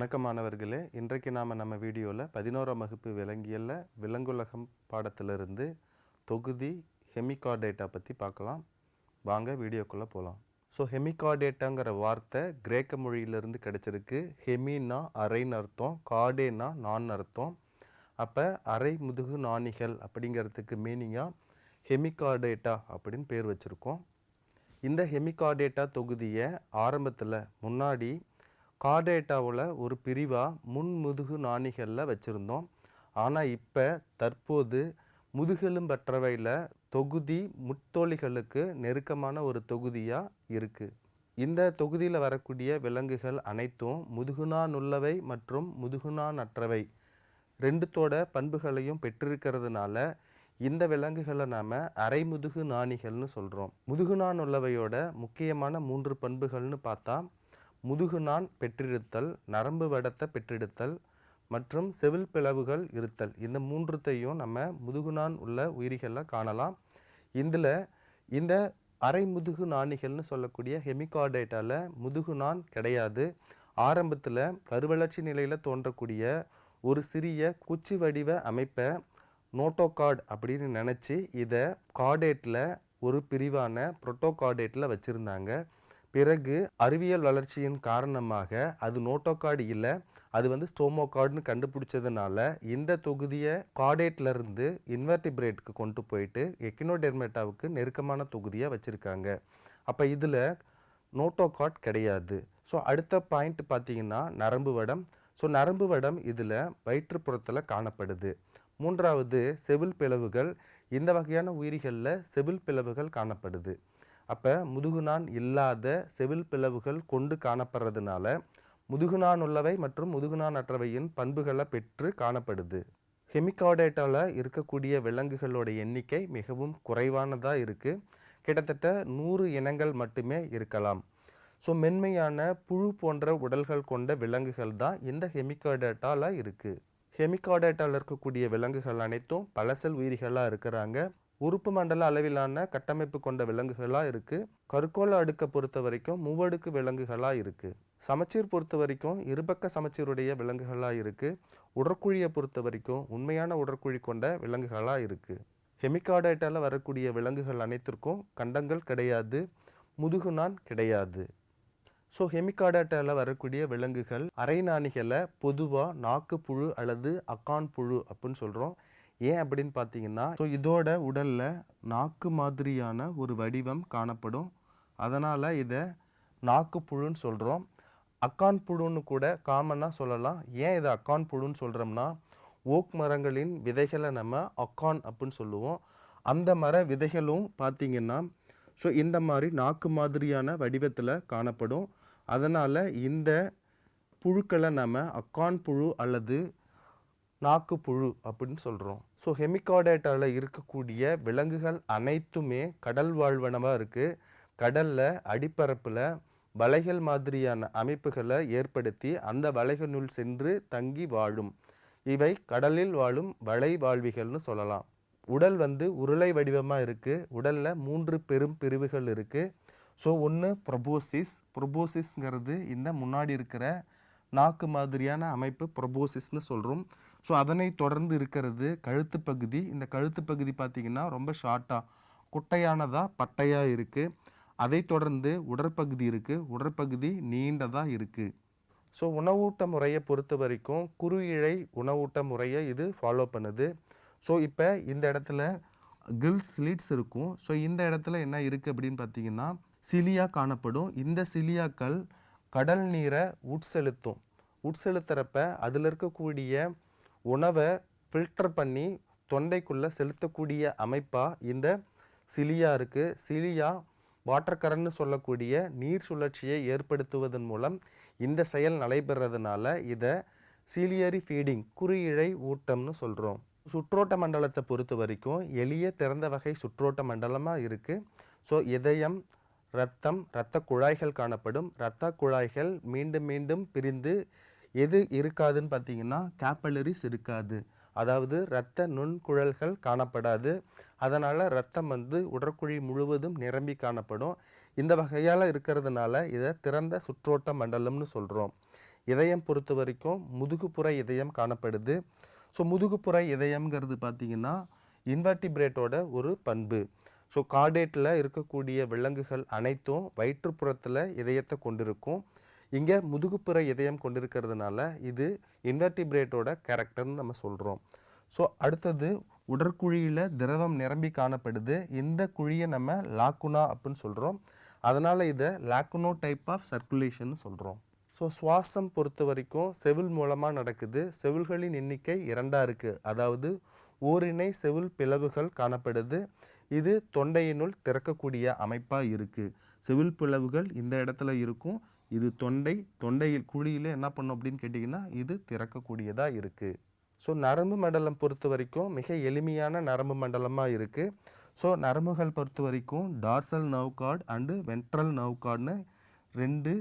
வணக்கம் மாணவர்களே. இன்றைக்கு நம்ம வீடியோவில் 11ஆம் வகுப்பு விலங்கியல்ல விலங்குலகம் பாடத்திலிருந்து தொகுதி ஹெமிகார்டேட்டா பற்றி பார்க்கலாம். வாங்க வீடியோக்குள்ளே போகலாம். ஸோ ஹெமிகார்டேட்டாங்கிற வார்த்தை கிரேக்க மொழியிலிருந்து கிடைச்சிருக்கு. ஹெமின்னா அரைன்னு அர்த்தம், கார்டேனா நான் அர்த்தம். அப்போ அரை முதுகு நாணிகள் அப்படிங்கிறதுக்கு மீனிங்காக ஹெமிகார்டேட்டா அப்படின்னு பேர் வச்சுருக்கோம். இந்த ஹெமிகார்டேட்டா தொகுதியை ஆரம்பத்தில் முன்னாடி கார்டேட்டாவில் ஒரு பிரிவாக முன்முதுகு நாணிகளில் வச்சுருந்தோம். ஆனால் இப்போ தற்போது முதுகெலும்பற்றவையில் தொகுதி முத்தோலிகளுக்கு நெருக்கமான ஒரு தொகுதியாக இருக்குது. இந்த தொகுதியில் வரக்கூடிய விலங்குகள் அனைத்தும் முதுகுநாணுள்ளவை மற்றும் முதுகுநாணற்றவை ரெண்டுத்தோட பண்புகளையும் பெற்றிருக்கிறதுனால இந்த விலங்குகளை நாம் அரைமுதுகு நாணிகள்னு சொல்கிறோம். முதுகுநாணுள்ளவையோட முக்கியமான 3 பண்புகள்னு பார்த்தா முதுகுநான் பெற்றிருத்தல், நரம்பு வடத்தை பெற்றிருத்தல் மற்றும் செவில் பிளவுகள் இருத்தல். இந்த 3த்தையும் நம்ம முதுகுநான் உள்ள உயிரிகளில் காணலாம். இதில் இந்த அரை முதுகு நாணிகள்னு சொல்லக்கூடிய ஹெமிகார்டேட்டாவில் முதுகுநான் கிடையாது. ஆரம்பத்தில் கருவளர்ச்சி நிலையில் தோன்றக்கூடிய ஒரு சிறிய குச்சி வடிவ அமைப்பை நோட்டோகார்டு அப்படின்னு நினச்சி இதை கார்டேட்டில் ஒரு பிரிவான புரோட்டோகார்டேட்டில் வச்சுருந்தாங்க. பிறகு அறிவியல் வளர்ச்சியின் காரணமாக அது நோட்டோகார்டு இல்லை, அது ஸ்டோமோகார்டுன்னு கண்டுபிடிச்சதுனால இந்த தொகுதியை கார்டேட்லேருந்து இன்வெர்டிபிரேட்டுக்கு கொண்டு போயிட்டு எக்கினோடெர்மேட்டாவுக்கு நெருக்கமான தொகுதியாக வச்சுருக்காங்க. அப்போ இதில் நோட்டோகார்ட் கிடையாது. ஸோ அடுத்த பாயிண்ட் பார்த்தீங்கன்னா நரம்பு வடம். ஸோ நரம்பு வடம் இதில் வயிற்றுப்புறத்தில் காணப்படுது. மூன்றாவது செவில் பிளவுகள். இந்த வகையான உயிரிகளில் செவில் பிளவுகள் காணப்படுது. அப்போ முதுகுநான் இல்லாத செவில் பிளவுகள் கொண்டு காணப்படுறதுனால முதுகுநான் உள்ளவை மற்றும் முதுகுநாணற்றவையின் பண்புகளை பெற்று காணப்படுது. ஹெமிகார்டேட்டாவில் இருக்கக்கூடிய விலங்குகளோட எண்ணிக்கை மிகவும் குறைவானதாக இருக்குது. கிட்டத்தட்ட 100 இனங்கள் மட்டுமே இருக்கலாம். ஸோ மென்மையான புழு போன்ற உடல்கள் கொண்ட விலங்குகள் தான் இந்த ஹெமிகார்டேட்டாவில் இருக்குது. ஹெமிகார்டேட்டாவில் இருக்கக்கூடிய விலங்குகள் அனைத்தும் பலசெல் உயிரிகளாக இருக்கிறாங்க. உறுப்பு மண்டல அளவிலான கட்டமைப்பு கொண்ட விலங்குகளாக இருக்குது. கருக்கோள அடுக்கை பொறுத்த வரைக்கும் மூவடுக்கு விலங்குகளாக இருக்குது. சமச்சீர் பொறுத்த வரைக்கும் இருபக்க சமச்சீருடைய விலங்குகளாக இருக்குது. உடற்குழியை பொறுத்த வரைக்கும் உண்மையான உடற்குழி கொண்ட விலங்குகளாக இருக்குது. ஹெமிகார்டேட்டாவில் வரக்கூடிய விலங்குகள் அனைத்திற்கும் கண்டங்கள் கிடையாது, முதுகுநான் கிடையாது. ஸோ ஹெமிகார்டேட்டாவில் வரக்கூடிய விலங்குகள் அரை நாணிகளை பொதுவாக நாக்கு புழு அல்லது அக்கான் புழு அப்படின்னு சொல்கிறோம். ஏன் அப்படின்னு பார்த்தீங்கன்னா இதோட உடலில் நாக்கு மாதிரியான ஒரு வடிவம் காணப்படும். அதனால் இதை நாக்கு புழுன்னு சொல்கிறோம். அக்கான் புழுன்னு கூட காமனாக சொல்லலாம். ஏன் இதை அக்கான் புழுன்னு சொல்கிறோம்னா ஓக் மரங்களின் விதைகளை நம்ம அக்கான் அப்படின்னு சொல்லுவோம். அந்த மர விதைகளும் பார்த்திங்கன்னா இந்த மாதிரி நாக்கு மாதிரியான வடிவத்தில் காணப்படும். அதனால் இந்த புழுக்களை நம்ம அக்கான் புழு அல்லது நாக்கு புழு அப்படின்னு சொல்கிறோம். ஸோ ஹெமிகார்டேட்டாவில் இருக்கக்கூடிய விலங்குகள் அனைத்துமே கடல் வாழ்வனமாக இருக்குது. கடலில் அடிப்பரப்பில் வலைகள் மாதிரியான அமைப்புகளை ஏற்படுத்தி அந்த வலைகளுள் சென்று தங்கி வாழும். இவை கடலில் வாழும் வலை வாழ்விகள்னு சொல்லலாம். உடல் உருளை வடிவமாக இருக்குது. உடலில் 3 பெரும் பிரிவுகள் இருக்குது. ஸோ ஒன்று ப்ரொபோசிஸ்ங்கிறது இந்த முன்னாடி இருக்கிற நாக்கு மாதிரியான அமைப்பு ப்ரொபோசிஸ்னு சொல்கிறோம். ஸோ அதனை தொடர்ந்து இருக்கிறது கழுத்து பகுதி. இந்த கழுத்து பகுதி பார்த்திங்கன்னா ரொம்ப ஷார்ட்டாக குட்டையானதாக பட்டையாக இருக்குது. அதை தொடர்ந்து உடற்பகுதி இருக்குது. உடற்பகுதி நீண்டதாக இருக்குது. ஸோ உணவூட்ட முறையை பொறுத்த வரைக்கும் குறுஇழை உணவூட்ட முறையை இது ஃபாலோ பண்ணுது. ஸோ இப்போ இந்த இடத்துல கில்ஸ் ஸ்லிட்ஸ் இருக்கும். ஸோ இந்த இடத்துல என்ன இருக்குது அப்படின்னு பார்த்தீங்கன்னா சிலியா காணப்படும். இந்த சிலியாக்கள் கடல் நீரை உட்செலுத்துறப்ப அதில் இருக்கக்கூடிய உணவை ஃபில்டர் பண்ணி தொண்டைக்குள்ளே செலுத்தக்கூடிய அமைப்பாக இந்த சிலியா இருக்குது. சிலியா வாட்டர் கரண்ட்னு சொல்லக்கூடிய நீர் சுழற்சியை ஏற்படுத்துவதன் மூலம் இந்த செயல் நடைபெறதுனால இதை சீலியரி ஃபீடிங் குறுஇழை ஊட்டம்னு சொல்கிறோம். சுற்றோட்ட மண்டலத்தை பொறுத்த வரைக்கும் எளிய திறந்த வகை சுற்றோட்ட மண்டலமாக இருக்குது. ஸோ இதயம், இரத்த குழாய்கள் காணப்படும். இரத்த குழாய்கள் மீண்டும் மீண்டும் பிரிந்து எது இருக்காதுன்னு பார்த்தீங்கன்னா கேப்பலரிஸ் இருக்காது. அதாவது இரத்த நுண்குழல்கள் காணப்படாது. அதனால் இரத்தம் உடற்குழி முழுவதும் நிரம்பி காணப்படும். இந்த வகையால் இருக்கிறதுனால இதை திறந்த சுற்றோட்ட மண்டலம்னு சொல்கிறோம். இதயம் பொறுத்த வரைக்கும் முதுகுப்புற இதயம் காணப்படுது. ஸோ முதுகுப்புற இதயம்ங்கிறது பார்த்திங்கன்னா இன்வெர்டிபிரேட்டோட ஒரு பண்பு. ஸோ கார்டேட்டில் இருக்கக்கூடிய விலங்குகள் அனைத்தும் வயிற்றுப்புறத்தில் இதயத்தை கொண்டிருக்கும். இங்கே முதுகுப்புற இதயம் கொண்டிருக்கிறதுனால இது இன்வெர்டிபிரேட்டோட கேரக்டர்னு நம்ம சொல்கிறோம். ஸோ அடுத்தது உடற்குழியில் திரவம் நிரம்பி காணப்படுது. இந்த குழியை நம்ம லாக்குனா அப்படின்னு சொல்கிறோம். அதனால் இதை லாக்குனோ டைப் ஆஃப் சர்க்குலேஷன் சொல்கிறோம். ஸோ சுவாசம் பொறுத்த வரைக்கும் செவில் மூலமாக நடக்குது. செவில்களின் எண்ணிக்கை 2ஆக இருக்குது. அதாவது ஓரிணை செவில் பிளவுகள் காணப்படுது. இது தொண்டையினுள் திறக்கக்கூடிய அமைப்பாக இருக்குது. செவில் பிளவுகள் இந்த இடத்துல இருக்கும். இது தொண்டையில் குழியில் என்ன பண்ணும் அப்படின்னு கேட்டிங்கன்னா இது திறக்கக்கூடியதாக இருக்குது. ஸோ நரம்பு மண்டலம் பொறுத்த வரைக்கும் மிக எளிமையான நரம்பு மண்டலமாக இருக்குது. ஸோ நரம்புகள் பொறுத்த வரைக்கும் dorsal nerve cord and ventral nerve கார்டுன்னு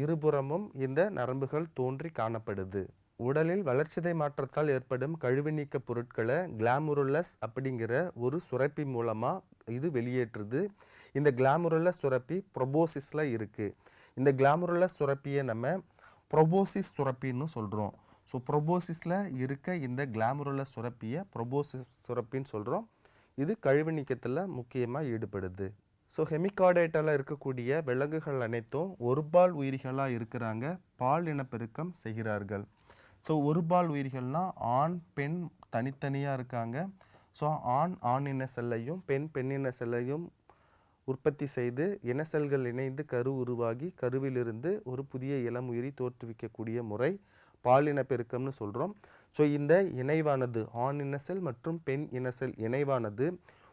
இருபுறமும் இந்த நரம்புகள் தோன்றி காணப்படுது. உடலில் வளர்சிதை மாற்றத்தால் ஏற்படும் கழிவு நீக்க பொருட்களை கிளாமுருலஸ் அப்படிங்கிற ஒரு சுரப்பி மூலமாக இது வெளியேற்றுது. இந்த கிளாமுருலஸ் சுரப்பி ப்ரொபோசிஸில் இருக்குது. இந்த கிளாமுருலஸ் சுரப்பியை நம்ம ப்ரொபோசிஸ் சுரப்பின்னு சொல்கிறோம். ஸோ ப்ரொபோசிஸில் இருக்க இந்த கிளாமுருலஸ் சுரப்பியை ப்ரொபோசிஸ் சுரப்பின்னு சொல்கிறோம். இது கழிவு நீக்கத்தில் முக்கியமாக ஈடுபடுது. ஸோ ஹெமிகார்டேட்டால் இருக்கக்கூடிய விலங்குகள் அனைத்தும் ஒருபால் உயிரிகளாக இருக்கிறாங்க. பால் இனப்பெருக்கம் செய்கிறார்கள். ஸோ ஒருபால் உயிரிகள்னால் ஆண் பெண் தனித்தனியாக இருக்காங்க. ஸோ ஆண் இன செல்லையும் பெண் இன செல்லையும் உற்பத்தி செய்து இன செல்கள் இணைந்து கரு உருவாகி கருவிலிருந்து ஒரு புதிய இளம் உயிரி தோற்றுவிக்கக்கூடிய முறை பாலின பெருக்கம்னு சொல்கிறோம். ஸோ இந்த இணைவானது ஆண் இன செல் மற்றும் பெண் இன செல் இணைவானது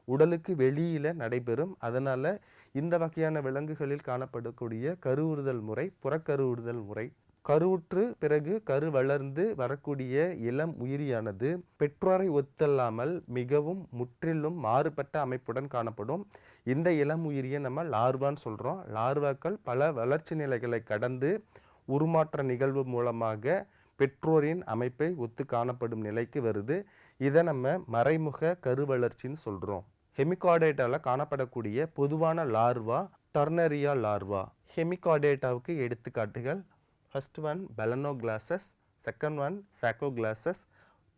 உடலுக்கு வெளியில் நடைபெறும். அதனால் இந்த வகையான விலங்குகளில் காணப்படக்கூடிய கருவுறுதல் முறை புறக்கருவுறுதல் முறை. கருவுற்று பிறகு கரு வளர்ந்து வரக்கூடிய இளம் உயிரியானது பெற்றோரை ஒத்தல்லாமல் மிகவும் முற்றிலும் மாறுபட்ட அமைப்புடன் காணப்படும். இந்த இளம் உயிரியை நம்ம லார்வான்னு சொல்கிறோம். லார்வாக்கள் பல வளர்ச்சி நிலைகளை கடந்து உருமாற்ற நிகழ்வு மூலமாக பெற்றோரின் அமைப்பை ஒத்து காணப்படும் நிலைக்கு வருது. இதை நம்ம மறைமுக கரு வளர்ச்சின்னு சொல்கிறோம். ஹெமிகார்டேட்டாவில் காணப்படக்கூடிய பொதுவான லார்வா டர்னரியா லார்வா. ஹெமிகார்டேட்டாவுக்கு எடுத்துக்காட்டுகள்: first one Balanoglossus, second one Saccoglossus,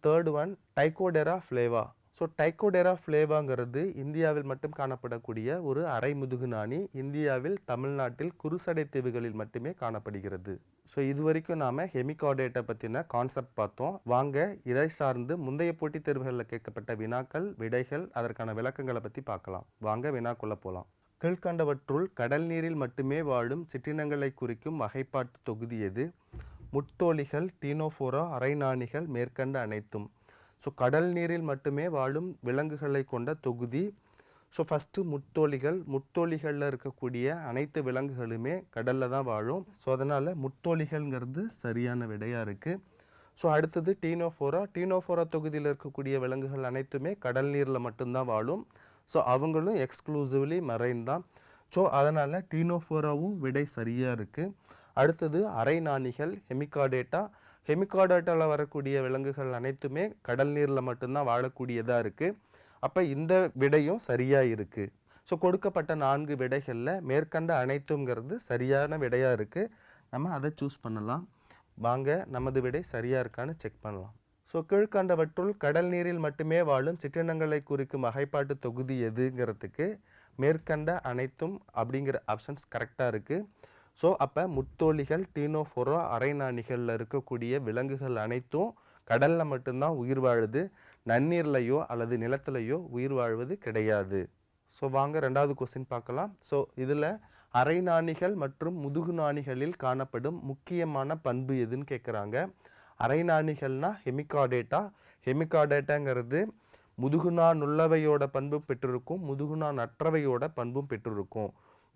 third one Ptychodera flava. So Ptychodera ஃப்ளேவாங்கிறது இந்தியாவில் மட்டும் காணப்படக்கூடிய ஒரு அரை முதுகு நாணி. இந்தியாவில் தமிழ்நாட்டில் குருசடை தீவுகளில் மட்டுமே காணப்படுகிறது. ஸோ இது வரைக்கும் நாம் ஹெமிகார்டேட்டை பற்றின கான்செப்ட் பார்த்தோம். வாங்க இதை சார்ந்து முந்தைய போட்டித் தேர்வுகளில் கேட்கப்பட்ட வினாக்கள் விடைகள் அதற்கான விளக்கங்களை பற்றி பார்க்கலாம். வாங்க வினாக்குள்ளே போகலாம். கீழ்கண்டவற்றுள் கடல் நீரில் மட்டுமே வாழும் சிற்றினங்களை குறிக்கும் வகைப்பாட்டு தொகுதி எது? முட்டோலிகள், டீனோஃபோரா, அரைநாணிகள், மேற்கண்ட அனைத்தும். ஸோ கடல் நீரில் மட்டுமே வாழும் விலங்குகளை கொண்ட தொகுதி. ஸோ ஃபஸ்ட்டு முட்டோலிகளில் இருக்கக்கூடிய அனைத்து விலங்குகளுமே கடலில் தான் வாழும். ஸோ அதனால் முட்டோலிகள்ங்கிறது சரியான விடையாக இருக்குது. ஸோ அடுத்தது டீனோஃபோரா தொகுதியில் இருக்கக்கூடிய விலங்குகள் அனைத்துமே கடல் நீரில் மட்டும்தான் வாழும். ஸோ அவங்களும் எக்ஸ்க்ளூசிவ்லி மரைன் தான். ஸோ அதனால் டீனோஃபோராவும் விடை சரியாக இருக்குது. அடுத்தது அரைநாணிகள் ஹெமிகார்டேட்டாவில் வரக்கூடிய விலங்குகள் அனைத்துமே கடல் நீரில் மட்டும்தான் வாழக்கூடியதாக இருக்குது. அப்போ இந்த விடையும் சரியாக இருக்குது. ஸோ கொடுக்கப்பட்ட 4 விடைகளில் மேற்கண்ட அனைத்துங்கிறது சரியான விடையாக இருக்குது. நம்ம அதை சூஸ் பண்ணலாம். வாங்க நமது விடை சரியாக இருக்கான்னு செக் பண்ணலாம். ஸோ கீழ்கண்டவற்றுள் கடல் நீரில் மட்டுமே வாழும் சிற்றினங்களை குறிக்கும் வகைப்பாட்டு தொகுதி எதுங்கிறதுக்கு மேற்கண்ட அனைத்தும் அப்படிங்கிற ஆப்ஷன்ஸ் கரெக்டாக இருக்குது. ஸோ அப்போ முட்டோலிகள், டீனோஃபோரா, அரைநாணிகளில் இருக்கக்கூடிய விலங்குகள் அனைத்தும் கடலில் மட்டும்தான் உயிர் வாழுது. நன்னீர்லையோ அல்லது நிலத்திலையோ உயிர் வாழ்வது கிடையாது. ஸோ வாங்க 2வது கொஸ்டின் பார்க்கலாம். ஸோ இதில் அரைநாணிகள் மற்றும் முதுகு நாணிகளில் காணப்படும் முக்கியமான பண்பு எதுன்னு கேட்குறாங்க. அரைநாணிகள்னா ஹெமிகார்டேட்டாங்கிறது முதுகுநா நுள்ளவையோட பண்பும் பெற்றிருக்கும், முதுகுநா நற்றவையோட பண்பும் பெற்றிருக்கும்.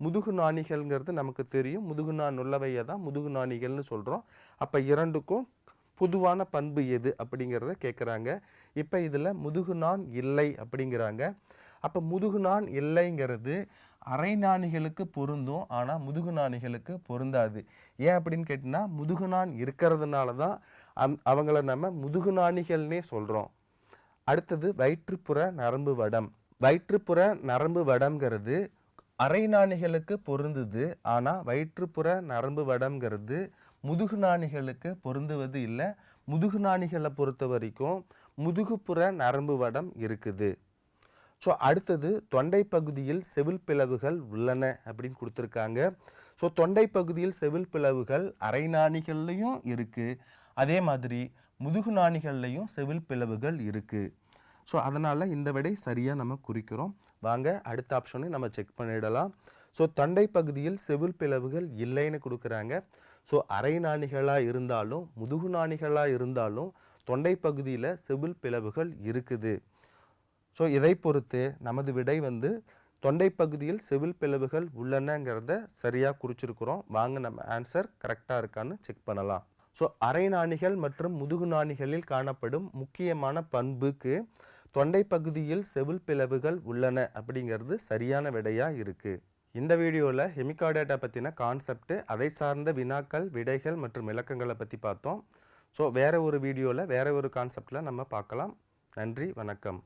முதுகு நாணிகள்ங்கிறது நமக்கு தெரியும். முதுகுநா நுள்ளவையை தான் முதுகு நாணிகள்னு சொல்கிறோம். அப்போ இரண்டுக்கும் பொதுவான பண்பு எது அப்படிங்கிறத கேட்குறாங்க. இப்போ இதில் முதுகுநான் இல்லை அப்படிங்கிறாங்க. அப்போ முதுகுநான் இல்லைங்கிறது அரைநாணிகளுக்கு பொருந்தும், ஆனால் முதுகு நாணிகளுக்கு பொருந்தாது. ஏன் அப்படின்னு கேட்டிங்கன்னா முதுகுநான் இருக்கிறதுனால தான் அவங்கள நம்ம முதுகு நாணிகள்னே சொல்கிறோம். அடுத்தது வயிற்றுப்புற நரம்பு வடம். வயிற்றுப்புற நரம்பு வடம்ங்கிறது அரைநாணிகளுக்கு பொருந்துது, ஆனால் வயிற்றுப்புற நரம்பு வடம்ங்கிறது முதுகுநாணிகளுக்கு பொருந்துவது இல்லை. முதுகுநாணிகளை பொறுத்த வரைக்கும் முதுகுப்புற நரம்பு வடம் இருக்குது. ஸோ அடுத்தது தொண்டை பகுதியில் செவில் பிளவுகள் உள்ளன அப்படின்னு கொடுத்துருக்காங்க. ஸோ தொண்டை பகுதியில் செவில் பிளவுகள் அரை நாணிகள்லையும் இருக்குது. அதே மாதிரி முதுகு நாணிகள்லையும் செவில் பிளவுகள் இருக்குது. ஸோ அதனால் இந்த விடை சரியாக நம்ம குறிக்கிறோம். வாங்க அடுத்த ஆப்ஷனையும் நம்ம செக் பண்ணிடலாம். ஸோ தொண்டை பகுதியில் செவில் பிளவுகள் இல்லைன்னு கொடுக்குறாங்க. ஸோ அரை நாணிகளாக இருந்தாலும் முதுகு நாணிகளாக இருந்தாலும் தொண்டை பகுதியில் செவில் பிளவுகள் இருக்குது. ஸோ இதை பொறுத்து நமது விடை தொண்டை பகுதியில் செவில் பிளவுகள் உள்ளனங்கிறத சரியாக குறிச்சிருக்கிறோம். வாங்க நம்ம ஆன்சர் கரெக்டாக இருக்கான்னு செக் பண்ணலாம். ஸோ அரை நாணிகள் மற்றும் முதுகு நாணிகளில் காணப்படும் முக்கியமான பண்புக்கு தொண்டை பகுதியில் செவில் பிளவுகள் உள்ளன அப்படிங்கிறது சரியான விடையாக இருக்குது. இந்த வீடியோவில் ஹெமிகார்டேட்டா பற்றின கான்செப்ட், அதை சார்ந்த வினாக்கள், விடைகள் மற்றும் விளக்கங்களை பற்றி பார்த்தோம். ஸோ வேறு ஒரு வீடியோவில் வேறு ஒரு கான்செப்டில் நம்ம பார்க்கலாம். நன்றி, வணக்கம்.